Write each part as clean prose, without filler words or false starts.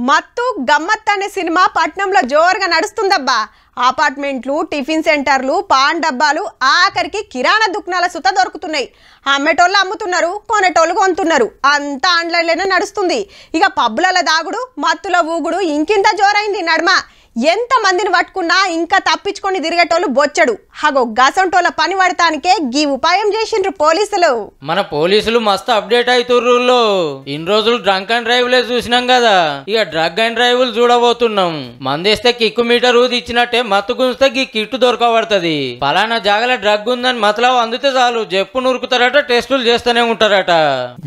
మత్తు గమ్మత్ అనే సినిమా పట్నంలో జోరుగా నడుస్తుందబ్బా. అపార్ట్మెంట్లు, టిఫిన్ సెంటర్లు, పాన్ డబ్బాలు, ఆఖరికి కిరాణా దుకాణాల సుత దొరుకుతున్నాయి. అమ్మేటోళ్ళు అమ్ముతున్నారు, కొనేటోళ్ళు కొంటున్నారు. అంతా ఆన్లైన్లోనే నడుస్తుంది. ఇక పబ్బులలో దాగుడు, మత్తులో ఊగుడు ఇంకింత జోరైంది నడుమ. ఎంత మందిని పట్టుకున్నా ఇంకా తప్పించుకొని తిరిగేటోళ్ళు బొచ్చడు. హగో గసంటోళ్ళ పని పడటానికే గీ ఉపాయం చేసిండ్రు పోలీసులు. మన పోలీసులు మస్తు అప్డేట్ అవుతుర్రులో. ఇన్ని రోజులు డ్రంక్ అండ్ డ్రైవ్ లే చూసినాం కదా, ఇక డ్రగ్ అండ్ డ్రైవ్లు చూడబోతున్నాం. మందేస్తే కిక్కు మీటర్ ఊది ఇచ్చినట్టే మత్తు గుంజితే గీ కిట్టు దొరకబడుతుంది. పలానా జాగల డ్రగ్ ఉందని మతలో అందితే చాలు జప్పు నురుకుతారట, టెస్టులు చేస్తూనే ఉంటారట.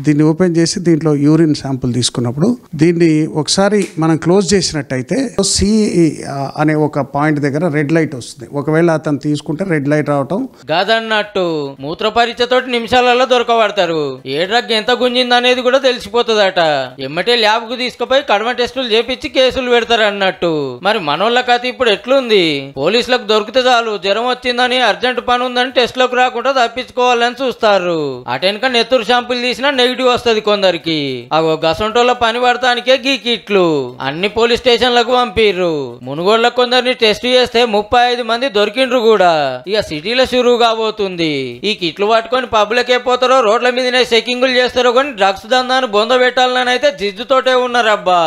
దీన్ని ఓపెన్ చేసి దీంట్లో యూరిన్ శాంపుల్ తీసుకున్నప్పుడు దీన్ని ఒకసారి మనం క్లోజ్ చేసినట్టయితే సి అనే ఒక పాయింట్ దగ్గర రెడ్ లైట్ వస్తుంది. ఒకవేళ అతను తీసుకుంటే రెడ్ లైట్ రావటం కాదన్నట్టు మూత్ర పరీక్షతోటి నిమిషాలలో దొరకబడతారు. ఏ డ్రగ్ ఎంత గుంజింది అనేది కూడా తెలిసిపోతుందట. ఎమ్మటే ల్యాబ్ కు తీసుకుపోయి కడమ టెస్టులు చేపించి కేసులు పెడతారు అన్నట్టు. మరి మనోళ్ళ కథ ఇప్పుడు ఎట్లుంది? పోలీసులకు దొరికితే చాలు జ్వరం వచ్చిందని, అర్జెంట్ పని ఉందని టెస్ట్లకు రాకుండా తప్పించుకోవాలని చూస్తారు. అటెనక నెత్తురు షాంపుల్ తీసినా నెగిటివ్ వస్తుంది కొందరికి. అగో గసంటోళ్ళ పని పడటానికే గీ కిట్లు అన్ని పోలీస్ స్టేషన్లకు పంపిర్రు. మునుగోళ్ల కొందరిని టెస్ట్ చేస్తే 35 మంది దొరికిండ్రు కూడా. ఇక సిటీలో షురూ కాబోతుంది. ఈ కిట్లు పట్టుకొని పబ్లకే పోతారో, రోడ్ల మీదనే చెకింగులు చేస్తారో కానీ డ్రగ్స్ దందాన్ని బొంద పెట్టాలని అయితే జిజ్జుతోటే ఉన్నారబ్బా.